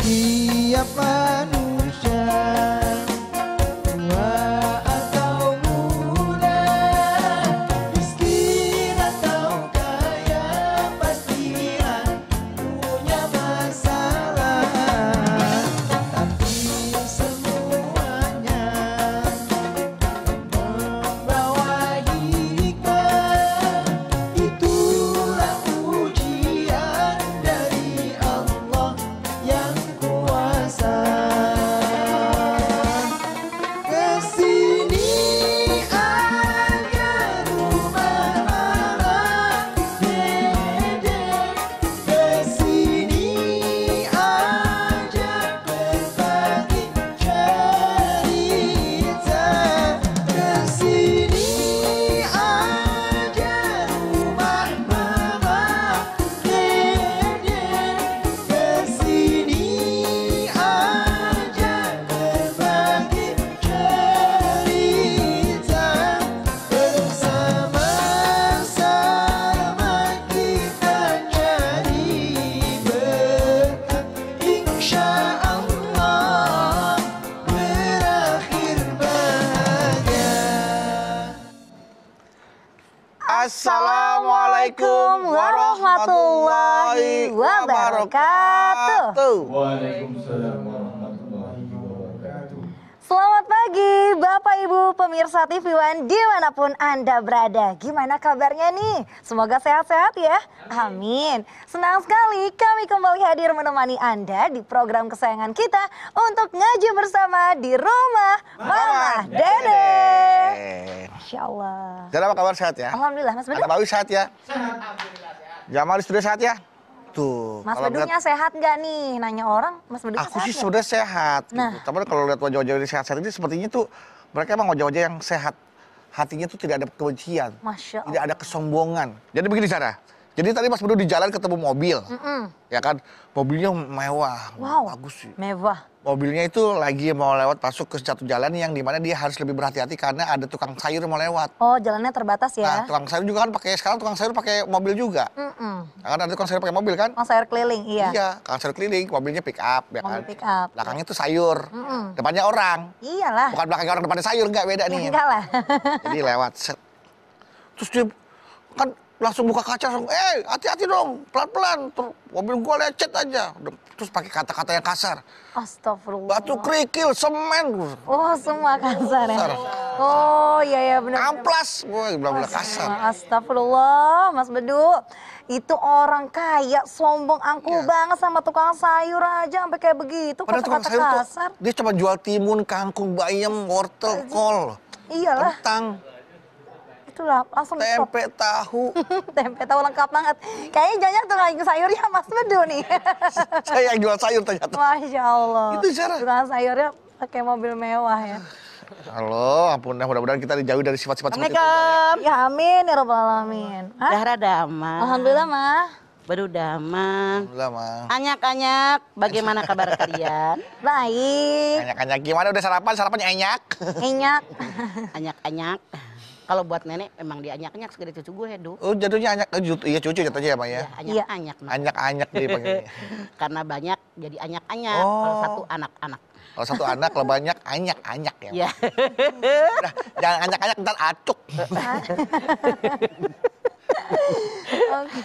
Setiap manusia, tua atau muda, miskin atau kaya, pastilah punya masalah. Tapi semuanya membawa hikmah. Itulah ujian dari Allah yang kuasa. Kesini aja rumah mama dede, kesini aja berbagi cerita, kesini aja rumah mama dede, kesini aja berbagi cerita, bersama-sama kita cari berkah, insya Allah berakhir bahagia. Assalamualaikum warahmatullahi wabarakatuh. Waalaikumsalam warahmatullahi wabarakatuh. Selamat pagi Bapak Ibu pemirsa TV One dimanapun Anda berada. Gimana kabarnya nih? Semoga sehat-sehat ya. Amin. Senang sekali kami kembali hadir menemani Anda di program kesayangan kita untuk ngaji bersama di rumah Mama Dede. Masya Allah. Jadi apa kabar, sehat ya? Alhamdulillah Mas Bedu. Ada Bawi sehat ya? Jamal di studio sehat ya? Tuh. Mas kalau Bedunya sehat nggak nih? Nanya orang Mas Bedunya aku sehat sih nggak? sebenarnya sehat. Nah. Gitu. Tapi kalau lihat wajah-wajah yang sehat-sehat ini sepertinya tuh mereka emang wajah-wajah yang sehat. Hatinya tuh tidak ada kebencian, Masya tidak Allah. ada kesombongan. Jadi begini Sarah. Jadi tadi Mas Bedu di jalan ketemu mobil, ya kan? Mobilnya mewah, Wow. bagus sih. Mewah. Mobilnya itu lagi mau lewat masuk ke satu jalan yang dimana dia harus lebih berhati-hati karena ada tukang sayur mau lewat. Oh jalannya terbatas Nah, ya? tukang sayur juga kan pakai sekarang tukang sayur pakai mobil juga. Kan ada tukang sayur pakai mobil kan? Oh sayur keliling, iya. Iya, tukang sayur keliling, mobilnya pick up, ya kan? Mobil pick up. Belakangnya tuh sayur, depannya orang. Iyalah. Bukan belakangnya orang, depannya sayur, enggak beda nih. Enggak lah. Jadi lewat set. Terus dia kan langsung buka kaca, langsung, hati-hati dong, pelan-pelan. Terus mobil gua lecet aja. Terus pakai kata-kata yang kasar. Astagfirullah. Batu kerikil, semen. Oh semua kasar ya? Kasar. Oh iya benar. Amplas, gua bilang kasar. Astagfirullah Mas Bedu. Itu orang kaya sombong angkuh Iya. banget sama tukang sayur aja sampai kayak begitu. Padahal tukang Kata-kata sayur tuh, kasar. dia cuma jual timun, kangkung, bayam, wortel, kol, Iyalah. kentang, Itulah langsung di stop. tempe, tahu. Tempe tahu lengkap banget. Kayaknya jangan tukang sayurnya Mas Bedu nih. Saya yang jual sayur ternyata. Masya Allah. Itu cara. Tukang sayurnya pakai mobil mewah ya. Halo, ampun, mudah-mudahan kita dijauhi dari sifat-sifat seperti itu. Assalamualaikum. Ya amin ya rabbal alamin. Hah? Dahra damang. Alhamdulillah mah. Baru damang. Alhamdulillah, Mah. Anyak-anyak, bagaimana kabar kalian? Baik. Anyak-anyak gimana, udah sarapan? Sarapannya enyak. Minyak. Anyak-anyak. Kalau buat nenek emang dianyak-anyak segede cucu gue, Du. Oh, jatuhnya anyak. Iya, cucu jatuhnya ya, Mah ya. Ya, anyak-anyak. Nah. Anyak-anyak dipanggilnya. Karena banyak jadi anyak-anyak. Oh. Kalau satu anak-anak. Kalau satu anak, kalau banyak anyak-anyak ya. Ya. Udah, jangan anyak-anyak, ntar acuk.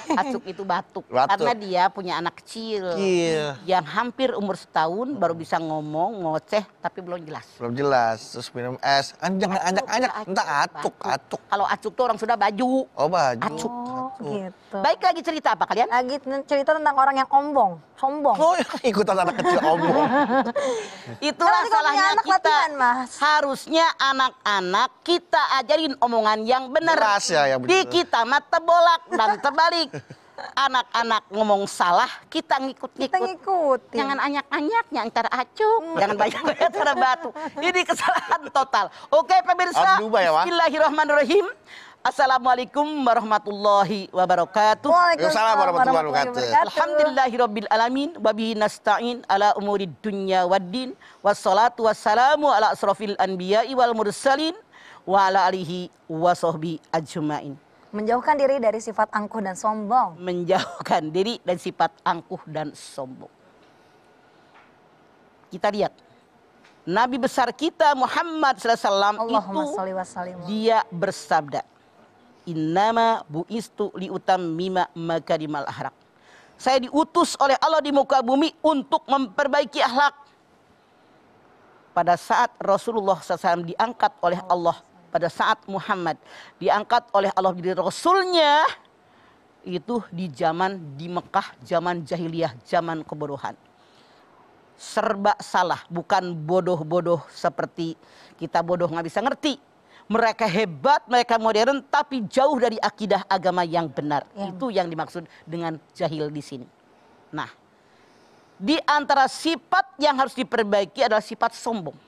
Acuk itu batuk. Batuk. Karena dia punya anak kecil. Kecil. Yang hampir umur setahun baru bisa ngomong, ngoceh, tapi belum jelas. Belum jelas, terus minum es. Jangan anyak-anyak, ntar acuk. Kalau acuk tuh orang sudah baju. Oh, baju. Acuk. Oh gitu. Baik, lagi cerita apa kalian? Lagi cerita tentang orang yang sombong. Oh, ikutan anak kecil omong. Itulah Nanti kalau punya salahnya anak kita. latihan, Mas. Harusnya anak-anak kita ajarin omongan yang benar. Jelas ya, yang Di benar. kita mah tebolak dan terbalik. Anak-anak ngomong salah, kita Kita ngikut-ngikut. ngikutin. Jangan anyak-anyaknya antara acuk, jangan banyak-banyak antara batu. Ini kesalahan total. Oke pemirsa, Harus diubah ya, Wak? Bismillahirrahmanirrahim. Assalamualaikum warahmatullahi wabarakatuh. Waalaikumsalam warahmatullahi wabarakatuh. Alhamdulillahirabbil alamin wa bihi nasta'in ala umuri dunya waddin wassalatu wassalamu ala asrofil anbiya'i wal mursalin wa ala alihi wa sahbihi ajmain. Menjauhkan diri dari sifat angkuh dan sombong. Menjauhkan diri dari sifat angkuh dan sombong. Kita lihat. Nabi besar kita Muhammad SAW itu sholli wa sallim. dia bersabda, innama bu'istu liutammima makarimal akhlak. Saya diutus oleh Allah di muka bumi untuk memperbaiki akhlak. Pada saat Rasulullah SAW diangkat oleh Allah, pada saat Muhammad diangkat oleh Allah menjadi Rasulnya, itu di zaman di Mekah, zaman jahiliyah, zaman kebodohan. Serba salah, bukan bodoh-bodoh seperti kita bodoh nggak bisa ngerti. Mereka hebat, mereka modern, tapi jauh dari akidah agama yang benar. Ya. Itu yang dimaksud dengan jahil di sini. Nah, di antara sifat yang harus diperbaiki adalah sifat sombong.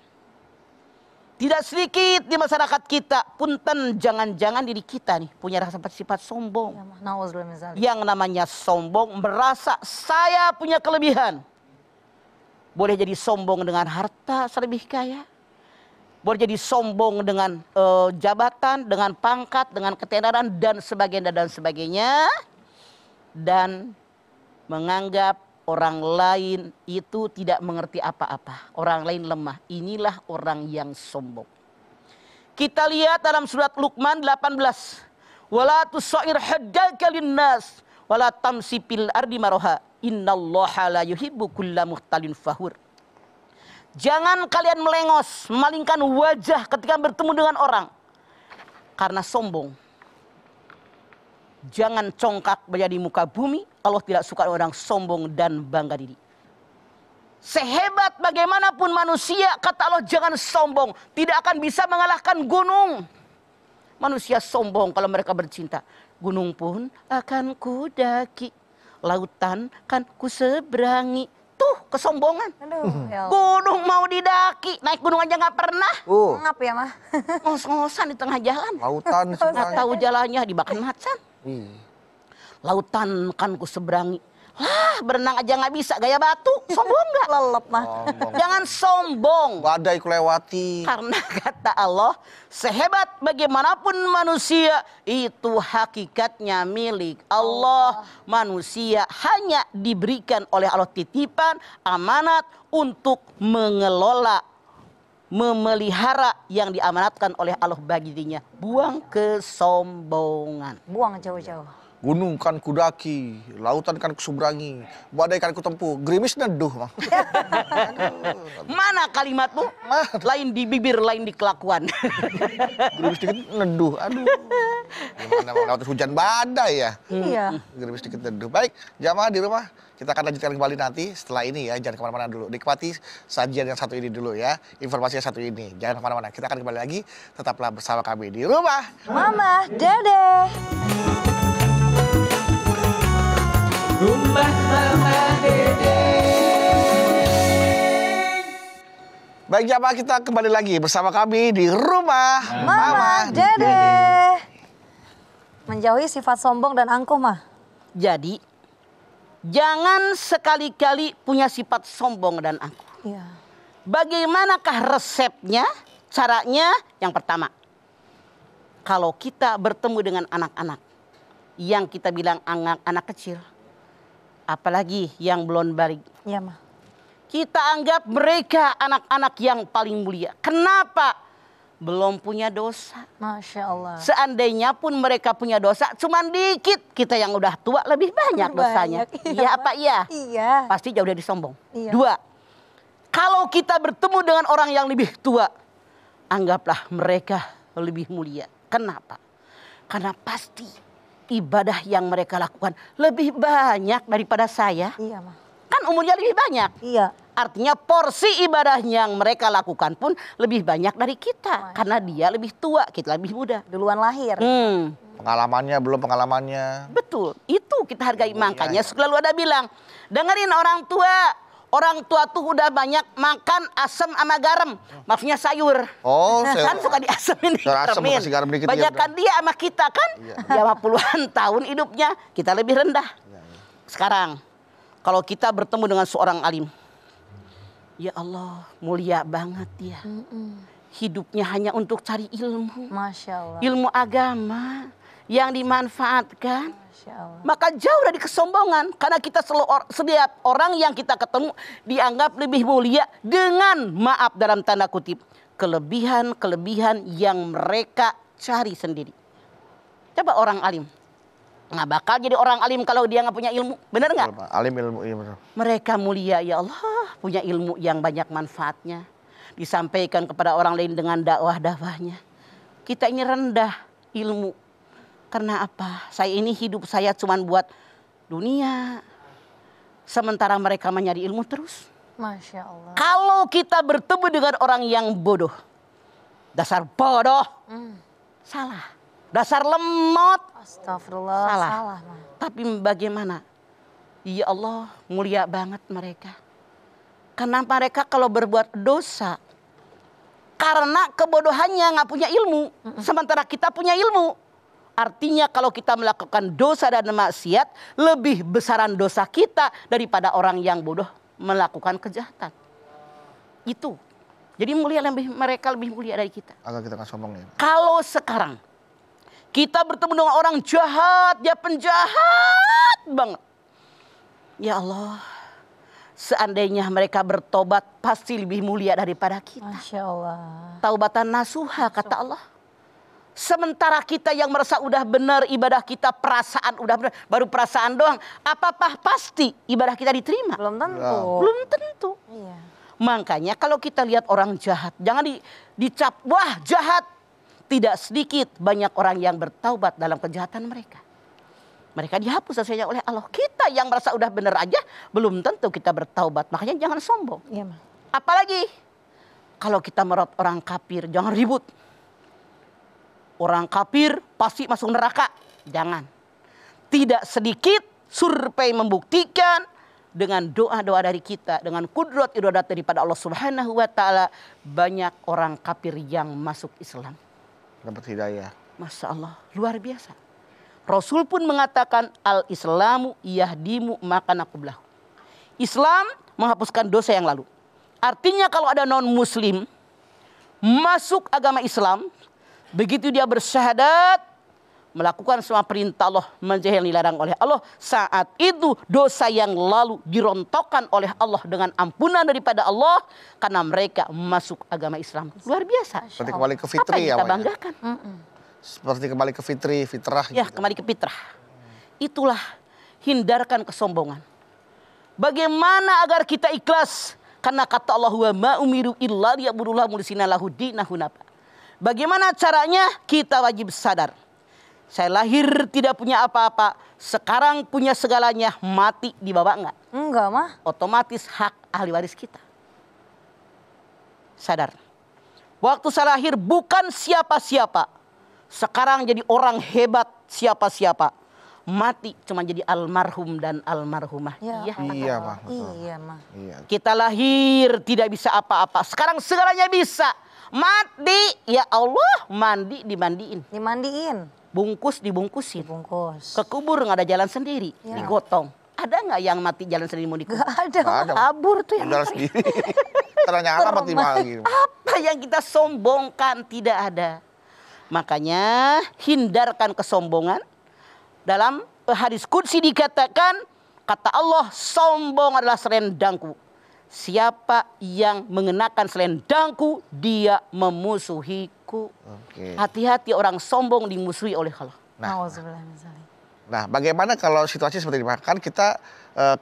Tidak sedikit di masyarakat kita, punten jangan-jangan diri kita nih punya sifat sombong. Ya, Nauzubillah min dzalik. Yang namanya sombong, merasa saya punya kelebihan. Boleh jadi sombong dengan harta selebih kaya. Boleh jadi sombong dengan jabatan, dengan pangkat, dengan ketenaran dan sebagainya. Dan menganggap orang lain itu tidak mengerti apa-apa. Orang lain lemah. Inilah orang yang sombong. Kita lihat dalam surat Luqman 18. Wala tusair haddaka linnas wala tamsi fil ardi maraha. Innallaha la yuhibbu kulla mukhtalin fakhur. Jangan kalian melengos, memalingkan wajah ketika bertemu dengan orang karena sombong. Jangan congkak menjadi muka bumi. Allah tidak suka orang sombong dan bangga diri. Sehebat bagaimanapun manusia, kata Allah jangan sombong. Tidak akan bisa mengalahkan gunung. Manusia sombong kalau mereka bercinta. Gunung pun akan kudaki. Lautan kan ku seberangi. Tuh kesombongan. Aduh, ya Allah. Gunung mau didaki. Naik gunung aja gak pernah. Ngap ya, Mah? Ngos-ngosan di tengah jalan. Lautan Gak tahu jalannya dimakan macan. Lautan kan ku seberangi. Lah berenang aja gak bisa. Gaya batu. Sombong gak? Lelep, Mah. Jangan sombong. badai kulewati. Karena kata Allah, sehebat bagaimanapun manusia, itu hakikatnya milik Allah. Manusia hanya diberikan oleh Allah titipan, amanat untuk mengelola, memelihara yang diamanatkan oleh Allah bagi dirinya. Buang kesombongan. Buang jauh-jauh. Gunung kan kudaki, lautan kan kuseberangi, badai kan kutempuh, gerimis neduh. Mang. Mana kalimatmu? Lain di bibir, lain di kelakuan. Gerimis dikit neduh, aduh. Gimana mau lewat hujan badai ya? Iya. Gerimis dikit neduh. Baik, jamaah di rumah, kita akan lanjutkan kembali nanti setelah ini ya. Jangan kemana-mana dulu. Nikmati sajian yang satu ini dulu ya. Informasi yang satu ini. Jangan kemana-mana. Kita akan kembali lagi. Tetaplah bersama kami di rumah. Mama, Dede. Rumah Mama Dede. Baik jamaah, kita kembali lagi bersama kami di rumah Mama, Dede. Menjauhi sifat sombong dan angkuh, Mah. Jadi, jangan sekali-kali punya sifat sombong dan angkuh. Iya. Bagaimanakah resepnya? Caranya yang pertama, kalau kita bertemu dengan anak-anak yang kita bilang anak kecil, apalagi yang belum balik, Iya, Mah. kita anggap mereka anak-anak yang paling mulia. Kenapa? Belum punya dosa. Masya Allah. Seandainya pun mereka punya dosa, cuman dikit. Kita yang udah tua lebih banyak dosanya. Banyak, Iya apa iya? Iya. Pasti jauh dari sombong. Iya. Dua, kalau kita bertemu dengan orang yang lebih tua, anggaplah mereka lebih mulia. Kenapa? Karena pasti ibadah yang mereka lakukan lebih banyak daripada saya. Iya, Mah. Kan umurnya lebih banyak. Iya. Artinya porsi ibadah yang mereka lakukan pun lebih banyak dari kita. Karena dia lebih tua, kita lebih muda. Duluan lahir. Pengalamannya belum pengalamannya. Betul, itu kita hargai. Makanya selalu ada bilang, dengerin orang tua. Orang tua tuh udah banyak makan asam sama garam. Maksudnya sayur. Oh, Kan suka diasemin, sayur asam digaramin. kasih garam dikit dia Banyakan dia sama kita kan. Dia mah puluhan tahun hidupnya, kita lebih rendah. Sekarang, kalau kita bertemu dengan seorang alim, ya Allah, mulia banget dia. Hidupnya hanya untuk cari ilmu. Masya Allah. Ilmu agama. yang dimanfaatkan. Masya Allah. Maka jauh dari kesombongan. Karena kita setiap orang yang kita ketemu dianggap lebih mulia dengan, maaf dalam tanda kutip, kelebihan-kelebihan yang mereka cari sendiri. Coba orang alim. Nggak bakal jadi orang alim kalau dia nggak punya ilmu. Benar nggak? Alim ilmu, iya benar. Mereka mulia, ya Allah, punya ilmu yang banyak manfaatnya. Disampaikan kepada orang lain dengan dakwah-dakwahnya. Kita ini rendah ilmu. Karena apa? Saya ini hidup saya cuma buat dunia. Sementara mereka mencari ilmu terus. Masya Allah. Kalau kita bertemu dengan orang yang bodoh. Dasar bodoh. Salah. Dasar lemot. Astagfirullah. Salah. Mah. Tapi bagaimana? Ya Allah, mulia banget mereka. Karena mereka kalau berbuat dosa, karena kebodohannya nggak punya ilmu, sementara kita punya ilmu. Artinya kalau kita melakukan dosa dan maksiat, lebih besaran dosa kita daripada orang yang bodoh melakukan kejahatan. Itu. Jadi mereka lebih mulia dari kita. Agak kita nggak sombong ya. Kalau sekarang kita bertemu dengan orang jahat, dia penjahat banget. Ya Allah, seandainya mereka bertobat pasti lebih mulia daripada kita. Masya Allah. Taubatan nasuha kata Allah. Sementara kita yang merasa udah benar ibadah kita, perasaan udah benar, baru perasaan doang. Apa-apa pasti ibadah kita diterima? Belum tentu. Belum tentu. Iya. Makanya kalau kita lihat orang jahat, jangan dicap, wah jahat. Tidak sedikit banyak orang yang bertaubat dalam kejahatan mereka. Mereka dihapus sesuai oleh Allah. Kita yang merasa udah benar aja, belum tentu kita bertaubat. Makanya jangan sombong. Iya, Mah. Apalagi kalau kita merot orang kafir, jangan ribut. Orang kafir pasti masuk neraka. Jangan. Tidak sedikit survei membuktikan dengan doa-doa dari kita, dengan kudrat iradat daripada Allah Subhanahu wa taala, banyak orang kafir yang masuk Islam. Dapat hidayah. Masya Allah, luar biasa. Rasul pun mengatakan al-Islamu yahdimu makana qablahu. Islam menghapuskan dosa yang lalu. Artinya kalau ada non-muslim masuk agama Islam, begitu dia bersyahadat, melakukan semua perintah Allah, menjauhi yang dilarang oleh Allah, saat itu dosa yang lalu dirontokkan oleh Allah dengan ampunan daripada Allah karena mereka masuk agama Islam. Luar biasa. Seperti kembali ke Apa fitri yang ya, kita Mak, ya? banggakan? Seperti kembali ke fitrah. Ya, gitu. kembali ke fitrah. Itulah, hindarkan kesombongan. Bagaimana agar kita ikhlas? Karena kata Allah, wa ma umiru illa liya'budullaha mukhlisina lahu dinahu hunafa. Bagaimana caranya? Kita wajib sadar. Saya lahir tidak punya apa-apa, sekarang punya segalanya, mati dibawa enggak? Enggak, Mah. Otomatis hak ahli waris kita. Sadar. Waktu saya lahir bukan siapa-siapa. Sekarang jadi orang hebat siapa-siapa. Mati cuma jadi almarhum dan almarhumah. Ya, Iya, Mah. Iya, Mah. Iya. Kita lahir tidak bisa apa-apa. Sekarang segalanya bisa. Mati, ya Allah, mandi dimandiin. Dimandiin. Bungkus dibungkusin. Bungkus. Ke kubur nggak ada jalan sendiri, Ya. digotong. Ada nggak yang mati jalan sendiri mau dikubur? Gak ada. Nggak ada. Kabur tuh yang Udah mati. sendiri. Ternyata mati lagi. Apa yang kita sombongkan tidak ada. Makanya hindarkan kesombongan. Dalam hadis qudsi dikatakan, kata Allah, sombong adalah selendangku. Siapa yang mengenakan selendangku, dia memusuhiku. Oke. Hati-hati orang sombong dimusuhi oleh Allah. Nauzubillah min dzalik. Nah, bagaimana kalau situasi seperti ini, Pak? Kan kita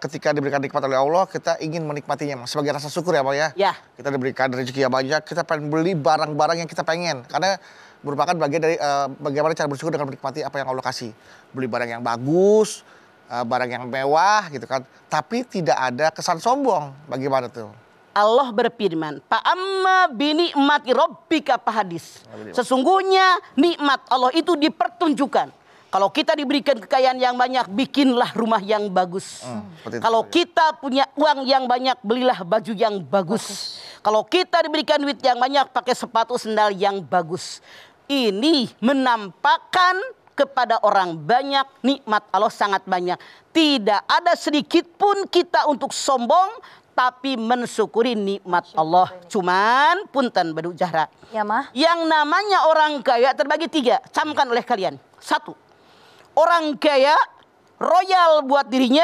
ketika diberikan nikmat oleh Allah, kita ingin menikmatinya, Mas. Sebagai rasa syukur ya, Pak ya. Ya. Kita diberikan rezeki yang banyak, kita pengen beli barang-barang yang kita pengen. Karena merupakan bagian dari bagaimana cara bersyukur dengan menikmati apa yang Allah kasih. Beli barang yang bagus, barang yang mewah gitu kan. Tapi tidak ada kesan sombong. Bagaimana tuh? Allah berfirman, "Fa'amma binikmati rabbika fahadis." Sesungguhnya nikmat Allah itu dipertunjukkan. Kalau kita diberikan kekayaan yang banyak, bikinlah rumah yang bagus. Seperti itu, Kalau Pak, ya. kita punya uang yang banyak, belilah baju yang bagus. Kalau kita diberikan duit yang banyak, pakai sepatu sendal yang bagus. Ini menampakkan kepada orang banyak, nikmat Allah sangat banyak. Tidak ada sedikit pun kita untuk sombong, tapi mensyukuri nikmat Allah. Cuman punten Baduk Zahra. Ya, Mah. Yang namanya orang kaya terbagi 3, camkan oleh kalian. 1, orang kaya, royal buat dirinya,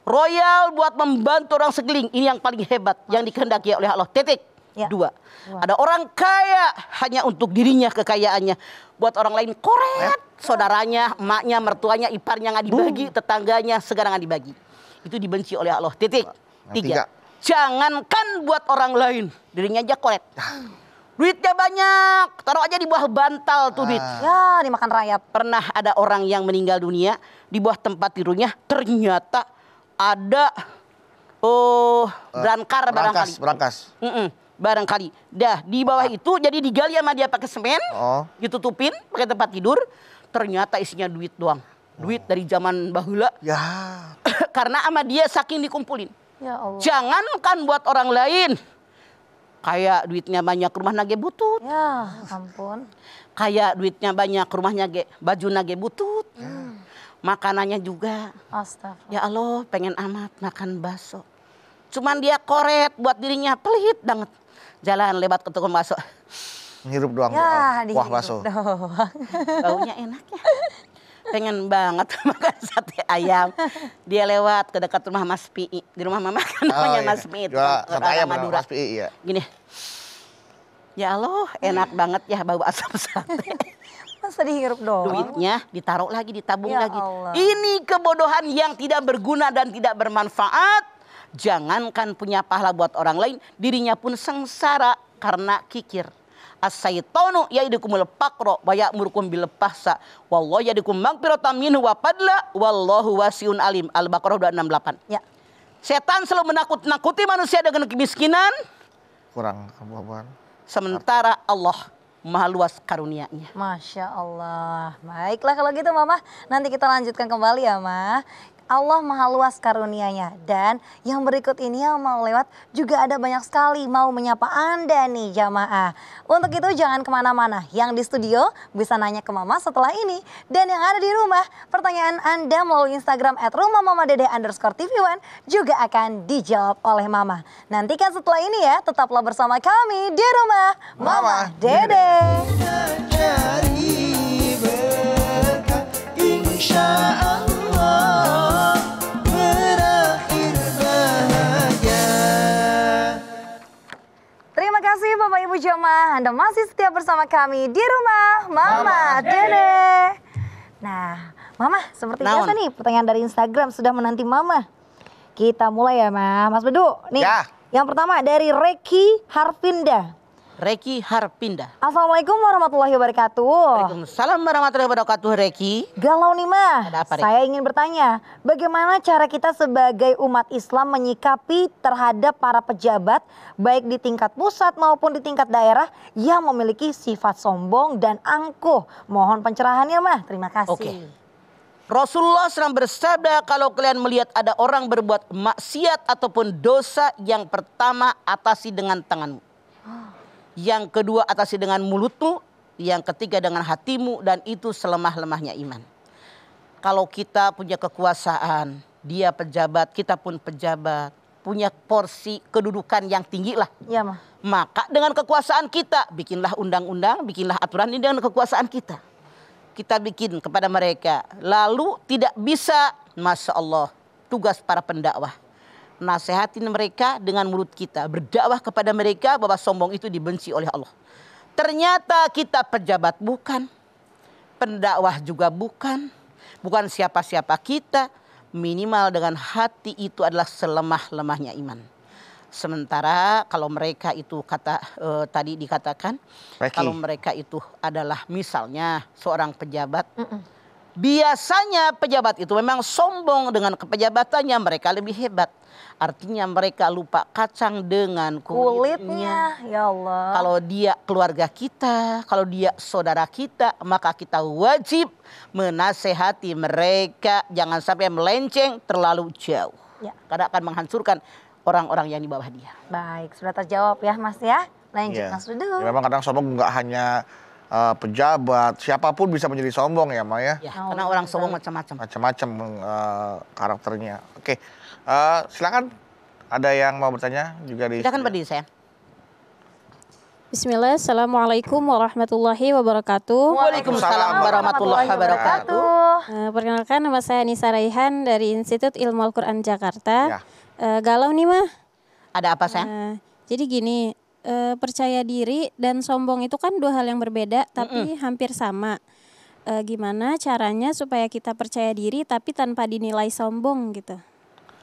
royal buat membantu orang sekeliling. Ini yang paling hebat yang dikehendaki oleh Allah. Titik. Ya. Dua. Ada orang kaya hanya untuk dirinya kekayaannya. Buat orang lain koret. Saudaranya, emaknya, mertuanya, iparnya nggak dibagi, tetangganya segala nggak dibagi. Itu dibenci oleh Allah. Titik. Tiga. Jangankan buat orang lain, dirinya aja koret. Duitnya banyak, taruh aja di bawah bantal tuh duit. Ya, dimakan rayap. Pernah ada orang yang meninggal dunia di bawah tempat tidurnya, ternyata ada berangkar barangkali. Berangkas. Barangkali. Dah di bawah itu jadi digali sama dia pakai semen, ditutupin pakai tempat tidur. Ternyata isinya duit doang. Duit dari zaman bahula. Ya. Karena sama dia saking dikumpulin. Ya Allah. Jangankan buat orang lain. Kayak duitnya banyak, rumah nage butut. Ya ampun. Kayak duitnya banyak, rumahnya ge baju nage butut. Makanannya juga. Astagfirullah. Ya Allah, pengen amat makan bakso. Cuman dia koret buat dirinya, pelit banget. Jalan lewat ke tukang bakso. Ngirup doang. Ya, Wah, bakso. Baunya enak ya. Pengen banget makan sate ayam. Dia lewat ke dekat rumah Mas Pi. Di rumah mama kan namanya Mas Pi. Sate ayam Mas Pi, iya. Gini. Ya Allah, enak banget ya bau asam sate. Masa dihirup doang? Duitnya ditaruh lagi, ditabung Ya lagi. Allah. Ini kebodohan yang tidak berguna dan tidak bermanfaat. Jangankan punya pahala buat orang lain, dirinya pun sengsara karena kikir. As-syaitanu ya'idukumul faqra wa ya'murukum bil fahsya wallahu ya'idukum maghfiratan minhu wa fadla wallahu wasi'un alim. Al-Baqarah 268. Ya. Setan selalu menakut-nakuti manusia dengan kemiskinan, Kurang kemampuan. sementara Allah Maha luas karunia-Nya. Masya Allah. Baiklah kalau gitu Mama, nanti kita lanjutkan kembali ya Ma. Allah Maha luas karunia-Nya. Dan yang berikut ini yang mau lewat juga ada banyak sekali mau menyapa Anda nih jamaah. Untuk itu jangan kemana-mana. Yang di studio bisa nanya ke Mama setelah ini. Dan yang ada di rumah, pertanyaan Anda melalui Instagram @rumahmamadede_tv1 juga akan dijawab oleh Mama. Nantikan setelah ini ya, tetaplah bersama kami di rumah Mama Dede. Cari berkah insya Allah berakhir bahagia. Terima kasih Bapak Ibu jemaah, Anda masih setia bersama kami di rumah Mama Dede. Nah, Mama seperti biasa nih pertanyaan dari Instagram sudah menanti Mama. Kita mulai ya Mas Bedu. Nih, Ya. yang pertama dari Reki Harfinda. Reki Harpinda. Assalamualaikum warahmatullahi wabarakatuh. Waalaikumsalam warahmatullahi wabarakatuh, Reki. Galau nih Mah, Ada apa, Reki? saya ingin bertanya, bagaimana cara kita sebagai umat Islam menyikapi terhadap para pejabat, baik di tingkat pusat maupun di tingkat daerah, yang memiliki sifat sombong dan angkuh? Mohon pencerahannya Mah, terima kasih. Oke. Rasulullah SAW bersabda, kalau kalian melihat ada orang berbuat maksiat ataupun dosa, yang pertama atasi dengan tanganmu. Yang kedua atasi dengan mulutmu, yang ketiga dengan hatimu, dan itu selemah-lemahnya iman. Kalau kita punya kekuasaan, dia pejabat, kita pun pejabat, punya porsi kedudukan yang tinggi lah. Iya Mah. Maka dengan kekuasaan kita, bikinlah undang-undang, bikinlah aturan ini dengan kekuasaan kita. Kita bikin kepada mereka. Lalu tidak bisa, Masya Allah, tugas para pendakwah. Nasehatin mereka dengan mulut kita. Berdakwah kepada mereka bahwa sombong itu dibenci oleh Allah. Ternyata kita pejabat bukan. Pendakwah juga bukan. Bukan siapa-siapa kita. Minimal dengan hati itu adalah selemah-lemahnya iman. Sementara kalau mereka itu tadi dikatakan. Reki. Kalau mereka itu adalah misalnya seorang pejabat. Biasanya pejabat itu memang sombong dengan kepejabatannya, mereka lebih hebat. Artinya mereka lupa kacang dengan kulitnya. Ya Allah. Kalau dia keluarga kita, kalau dia saudara kita, maka kita wajib menasehati mereka. Jangan sampai melenceng terlalu jauh. Ya. Karena akan menghancurkan orang-orang yang di bawah dia. Baik, sudah terjawab ya Mas ya. Lanjut Mas Dudu. Ya, memang kadang sombong nggak hanya pejabat, siapapun bisa menjadi sombong ya Maya. Ya, karena orang sombong macam-macam. Macam-macam karakternya. Oke, silakan. Ada yang mau bertanya juga di. Silakan berdiri saya. Bismillah, Assalamualaikum warahmatullahi wabarakatuh. Waalaikumsalam warahmatullahi wabarakatuh. Perkenalkan, nama saya Nisa Raihan dari Institut Ilmu Al-Quran Jakarta. Ya. Galau nih mah. Ada apa sayang? Jadi gini, percaya diri dan sombong itu kan dua hal yang berbeda, tapi hampir sama. Gimana caranya supaya kita percaya diri tapi tanpa dinilai sombong gitu?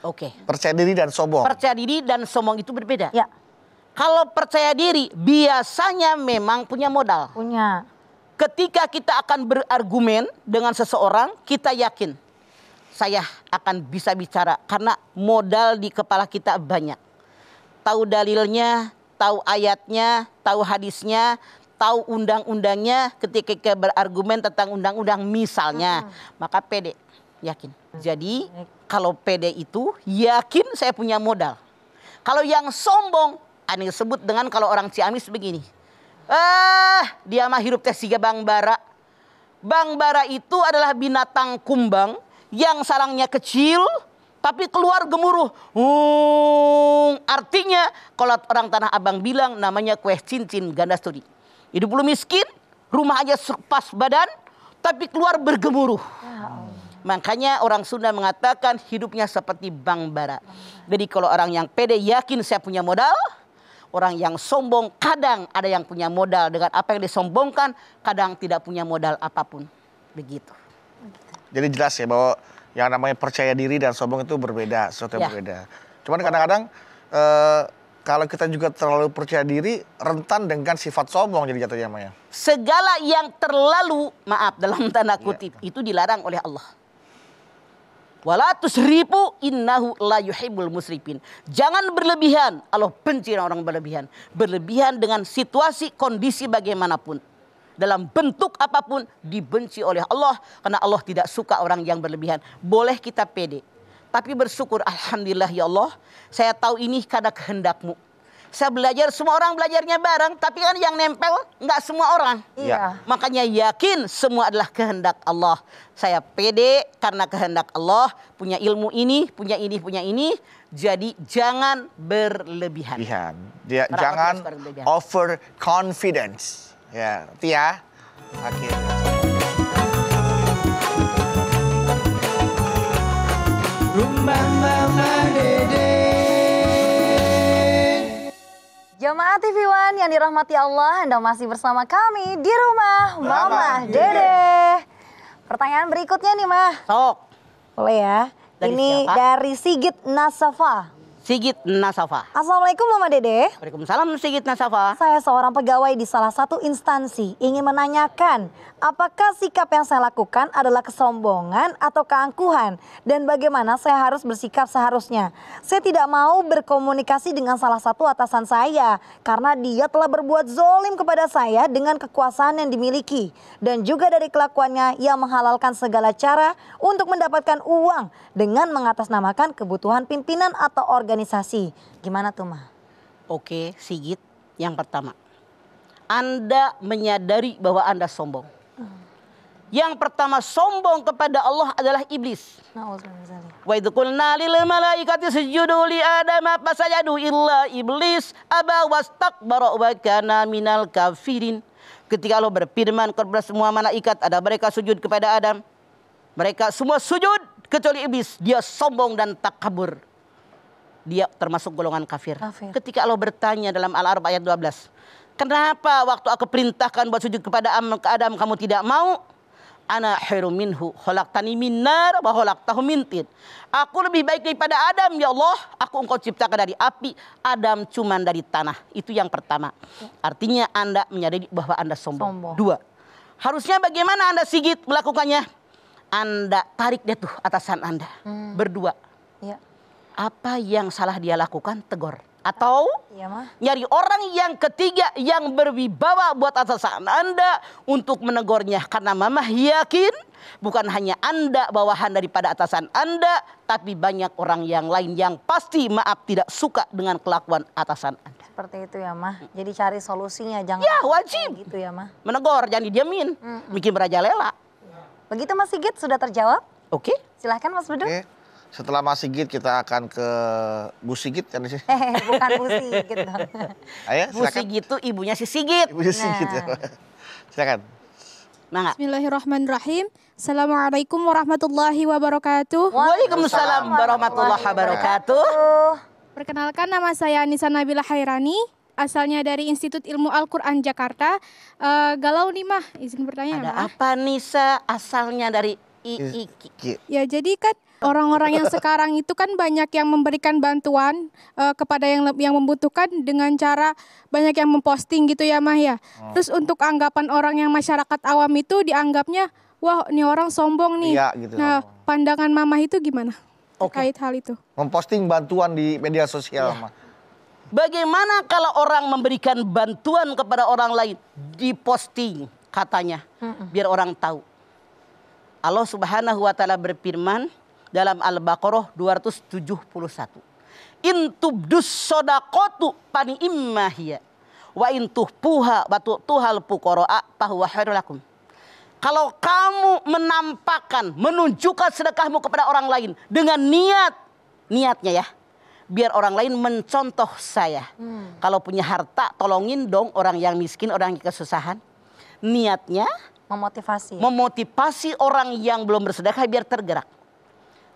Oke. Percaya diri dan sombong. Percaya diri dan sombong itu berbeda. Ya, Kalau percaya diri biasanya memang punya modal. punya. Ketika kita akan berargumen dengan seseorang, kita yakin saya akan bisa bicara karena modal di kepala kita banyak. Tahu dalilnya, tahu ayatnya, tahu hadisnya, tahu undang-undangnya. Ketika kita berargumen tentang undang-undang misalnya, maka pede, yakin. Jadi kalau pede itu yakin saya punya modal. Kalau yang sombong, aneh sebut dengan kalau orang Ciamis begini. Dia mah hirup teh siga Bang Bara. Bang Bara itu adalah binatang kumbang yang sarangnya kecil tapi keluar gemuruh. Artinya kalau orang Tanah Abang bilang namanya kue cincin ganda studi. Hidup lu miskin, rumah aja pas badan tapi keluar bergemuruh. Makanya orang Sunda mengatakan hidupnya seperti Bang Bara. Jadi kalau orang yang pede yakin saya punya modal, orang yang sombong kadang ada yang punya modal dengan apa yang disombongkan, kadang tidak punya modal apapun. Begitu. Jadi jelas ya bahwa yang namanya percaya diri dan sombong itu berbeda, sesuatu yang Ya. berbeda. Cuman kadang-kadang kalau kita juga terlalu percaya diri, rentan dengan sifat sombong jadi jatuhnya Maya. Segala yang terlalu, maaf dalam tanda kutip, itu dilarang oleh Allah. Wala tusrifu innahu la yuhibbul musrifin. Jangan berlebihan. Allah benci orang berlebihan. Berlebihan dengan situasi kondisi bagaimanapun. Dalam bentuk apapun dibenci oleh Allah. Karena Allah tidak suka orang yang berlebihan. Boleh kita pede. Tapi bersyukur, alhamdulillah ya Allah. Saya tahu ini karena kehendak-Mu. Saya belajar, semua orang belajarnya bareng. Tapi kan yang nempel nggak semua orang. Iya. Makanya yakin semua adalah kehendak Allah. Saya pede karena kehendak Allah. Punya ilmu ini, punya ini, punya ini. Jadi jangan berlebihan. Dia Karena jangan Allah tidak berlebihan. over confidence. Ya, Tia. Oke. Rumbang Mama Dede. Jamaah TV One yang dirahmati Allah, Anda masih bersama kami di rumah Mama Dede. Pertanyaan berikutnya nih, Mah. Sok, Boleh ya? Dari Ini siapa? dari Sigit Nasafa. Sigit Nasafa. Assalamualaikum Mama Dede. Waalaikumsalam Sigit Nasafa. Saya seorang pegawai di salah satu instansi ingin menanyakan apakah sikap yang saya lakukan adalah kesombongan atau keangkuhan dan bagaimana saya harus bersikap seharusnya. Saya tidak mau berkomunikasi dengan salah satu atasan saya karena dia telah berbuat zolim kepada saya dengan kekuasaan yang dimiliki dan juga dari kelakuannya yang menghalalkan segala cara untuk mendapatkan uang dengan mengatasnamakan kebutuhan pimpinan atau organisasi. Gimana tuh, Mah? Oke, Sigit. Yang pertama, Anda menyadari bahwa Anda sombong. Yang pertama, sombong kepada Allah adalah iblis. Wa idh qulna lil malaikati isjudu li adama fasajadu illa iblis aba wastakbara wa kana minal kafirin. Ketika Allah berfirman kepada semua malaikat, ada mereka sujud kepada Adam. Mereka semua sujud kecuali iblis. Dia sombong dan takabur. Dia termasuk golongan kafir. Ketika Allah bertanya dalam Al-A'raf ayat 12. Kenapa waktu aku perintahkan buat sujud kepada Adam kamu tidak mau? Ana khairum minhu khalaqtani min nar wa khalaqtahu min tin. Aku lebih baik daripada Adam ya Allah. Aku engkau ciptakan dari api, Adam cuman dari tanah. Itu yang pertama. Artinya Anda menyadari bahwa Anda sombong. Dua. Harusnya bagaimana Anda Sigit melakukannya? Anda tarik dia tuh atasan Anda. Berdua. Iya. Apa yang salah dia lakukan, tegur. Atau Iya, Mah. nyari orang yang ketiga yang berwibawa buat atasan Anda untuk menegurnya. Karena Mamah yakin bukan hanya Anda bawahan daripada atasan Anda, tapi banyak orang yang lain yang pasti maaf tidak suka dengan kelakuan atasan Anda. Seperti itu ya, Mah. Jadi cari solusinya, jangan Ya, wajib. gitu ya, Mah. Menegur, jangan didiamin. Bikin merajalela. Begitu Mas Sigit, sudah terjawab? Oke. Silahkan Mas Bedul. Oke. Setelah Mas Sigit kita akan ke Bu Sigit yang di sini. Bukan Bu Sigit dong. Ayo, Bu silakan. Sigit itu ibunya si Sigit. Ibu Sigit. Nah. Silakan. Mangga. Bismillahirrahmanirrahim. Assalamualaikum warahmatullahi wabarakatuh. Waalaikumsalam warahmatullahi wabarakatuh. Perkenalkan, nama saya Anissa Nabila Hairani, asalnya dari Institut Ilmu Al-Quran Jakarta. Galau nih mah, izin bertanya. Ada Mah. apa Nisa? Asalnya dari IIKI. Ya, jadi kan orang-orang yang sekarang itu kan banyak yang memberikan bantuan kepada yang membutuhkan dengan cara banyak yang memposting gitu ya Mah ya. Terus untuk anggapan orang yang masyarakat awam itu dianggapnya, wah ini orang sombong nih. Iya, gitu. Nah, pandangan Mamah itu gimana Oke. terkait hal itu? Memposting bantuan di media sosial, Iya. Mah. Bagaimana kalau orang memberikan bantuan kepada orang lain diposting katanya biar orang tahu. Allah Subhanahu wa taala berfirman dalam Al-Baqarah 271. In tubdus shadaqatu pani immahiya wa in tuhpuha wa tu'tuhal fuqara fahuwa khairul lakum. Kalau kamu menampakkan, menunjukkan sedekahmu kepada orang lain dengan niatnya ya, biar orang lain mencontoh saya. Kalau punya harta, tolongin dong orang yang miskin, orang yang kesusahan. Niatnya memotivasi orang yang belum bersedekah biar tergerak.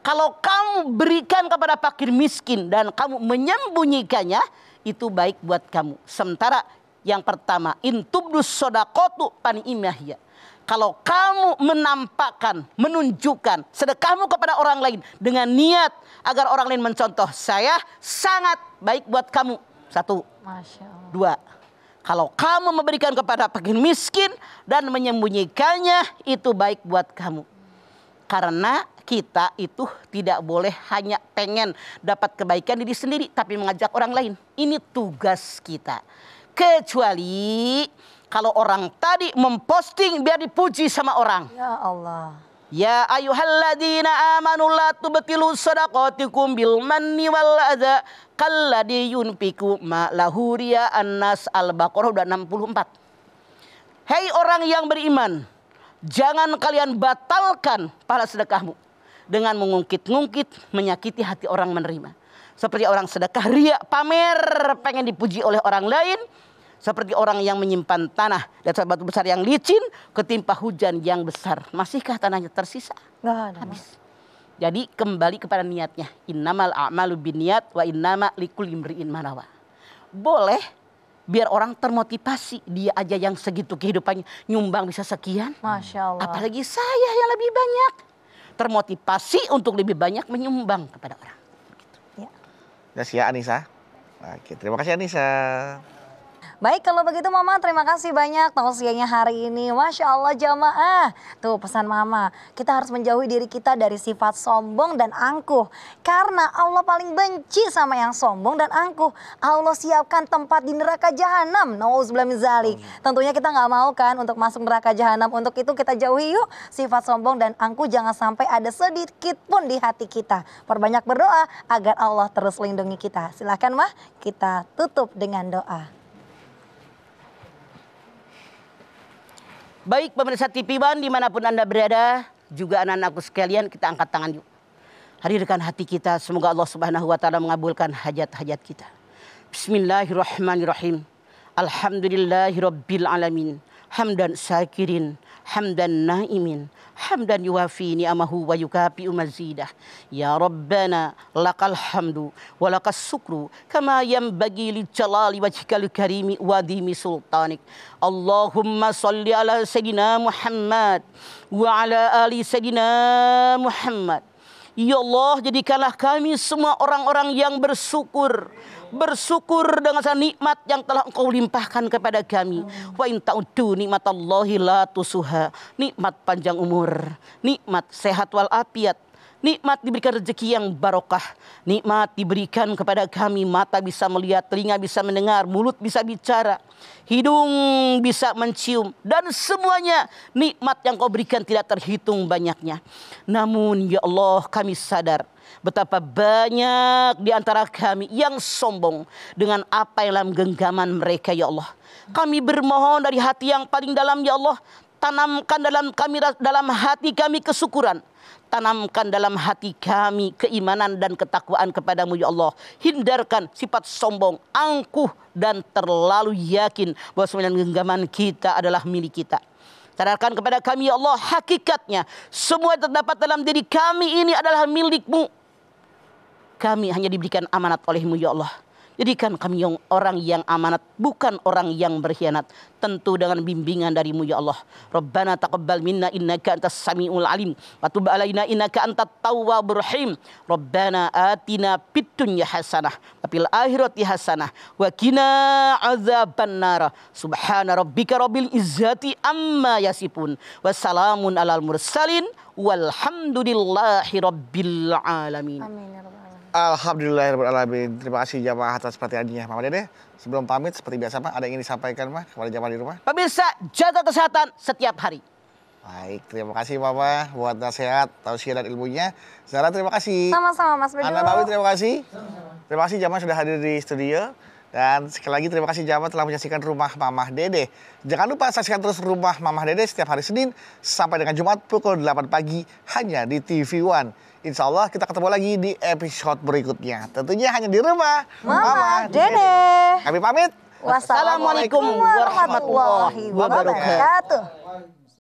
Kalau kamu berikan kepada fakir miskin dan kamu menyembunyikannya, itu baik buat kamu. Sementara yang pertama, intubdus shadaqatu pani imahiyah. Kalau kamu menampakkan, menunjukkan sedekahmu kepada orang lain dengan niat agar orang lain mencontoh saya, sangat baik buat kamu. 1. Masya Allah. 2. Kalau kamu memberikan kepada fakir miskin dan menyembunyikannya, itu baik buat kamu. Karena kita itu tidak boleh hanya pengen dapat kebaikan diri sendiri, tapi mengajak orang lain. Ini tugas kita. Kecuali kalau orang tadi memposting biar dipuji sama orang. Ya Allah. Ya ayyuhalladzina amanu la tubtilu shadaqatikum bil manni wal adza kalladzi yunfiqu ma lahu riya'an nas. Al-Baqarah udah 64. Hei orang yang beriman, jangan kalian batalkan pahala sedekahmu dengan mengungkit-ungkit, menyakiti hati orang menerima. Seperti orang sedekah ria, pamer, pengen dipuji oleh orang lain. Seperti orang yang menyimpan tanah di atas batu besar yang licin, ketimpa hujan yang besar. Masihkah tanahnya tersisa? Nggak ada. Habis. Jadi kembali kepada niatnya. Innamal a'malu binniyat wa innama likulli imri'in ma nawa. Boleh biar orang termotivasi, dia aja yang segitu kehidupannya nyumbang bisa sekian. Masya Allah. Apalagi saya yang lebih banyak. Termotivasi untuk lebih banyak menyumbang kepada orang. Ya, Anissa. Oke, terima kasih Anissa. Baik, kalau begitu Mama terima kasih banyak tausiahnya hari ini. Masya Allah jamaah. Tuh pesan Mama, kita harus menjauhi diri kita dari sifat sombong dan angkuh. Karena Allah paling benci sama yang sombong dan angkuh. Allah siapkan tempat di neraka jahanam. Nauzubillah min dzalik. Tentunya kita nggak mau kan untuk masuk neraka jahanam. Untuk itu kita jauhi yuk sifat sombong dan angkuh. Jangan sampai ada sedikit pun di hati kita. Perbanyak berdoa agar Allah terus lindungi kita. Silahkan Mah, kita tutup dengan doa. Baik pemirsa TV One dimanapun Anda berada, juga anak-anakku sekalian, kita angkat tangan yuk. Hadirkan hati kita, semoga Allah Subhanahu wa taala mengabulkan hajat-hajat kita. Bismillahirrahmanirrahim. Alhamdulillahirabbil alamin. Hamdan syakirin, hamdan naimin, hamdan yuwafi ni'amahu wa yukafi'u mazidah. Ya Rabbana lakal hamdu wa lakas syukru kama yanbaghi li jalali wajhikal karimi wa dimi sultanik. Allahumma salli ala sayyidina Muhammad wa ala ali sayyidina Muhammad. Ya Allah, jadikanlah kami semua orang-orang yang bersyukur. Bersyukur dengan nikmat yang telah Engkau limpahkan kepada kami. Wa in ta'uddu nikmatallahi la tusuha. Nikmat panjang umur, nikmat sehat wal afiat, nikmat diberikan rezeki yang barokah, nikmat diberikan kepada kami mata bisa melihat, telinga bisa mendengar, mulut bisa bicara, hidung bisa mencium, dan semuanya nikmat yang Kau berikan tidak terhitung banyaknya. Namun ya Allah, kami sadar betapa banyak di antara kami yang sombong dengan apa yang dalam genggaman mereka ya Allah. Kami bermohon dari hati yang paling dalam ya Allah, tanamkan dalam hati kami kesyukuran. Tanamkan dalam hati kami keimanan dan ketakwaan kepadamu ya Allah. Hindarkan sifat sombong, angkuh dan terlalu yakin bahwa sebenarnya genggaman kita adalah milik kita. Sadarkan kepada kami ya Allah, hakikatnya semua yang terdapat dalam diri kami ini adalah milik-Mu. Kami hanya diberikan amanat oleh-Mu ya Allah. Jadikan kami orang yang amanat, bukan orang yang berkhianat. Tentu dengan bimbingan dari-Mu ya Allah. Rabbana taqabbal minna innaka antas samiul alim. Wa tub alaina innaka antat tawwabur rahim. Rabbana atina fid dunya hasanah wa fil akhirati hasanah wa qina adzabannar. Subhana rabbika rabbil izzati amma yasifun. Wassalamun alal mursalin walhamdulillahi rabbil alamin. Amin ya rabbal alamin. Alhamdulillahirrahmanirrahim. Terima kasih jamaah atas perhatiannya. Mama Dede, sebelum pamit seperti biasa Mah, ada yang ingin disampaikan Mah kepada jamaah di rumah? Pemirsa, jaga kesehatan setiap hari. Baik, terima kasih Mama buat nasihat, tausiah dan ilmunya. Zara terima kasih. Sama-sama Mas Bedu. Ana Bawi terima kasih. Terima kasih jamaah sudah hadir di studio. Dan sekali lagi terima kasih jamaah telah menyaksikan Rumah Mamah Dede. Jangan lupa saksikan terus Rumah Mamah Dede setiap hari Senin sampai dengan Jumat pukul 8 pagi hanya di TV One. Insya Allah kita ketemu lagi di episode berikutnya. Tentunya hanya di Rumah Mama Dede. Kami pamit. Wassalamualaikum warahmatullahi wabarakatuh.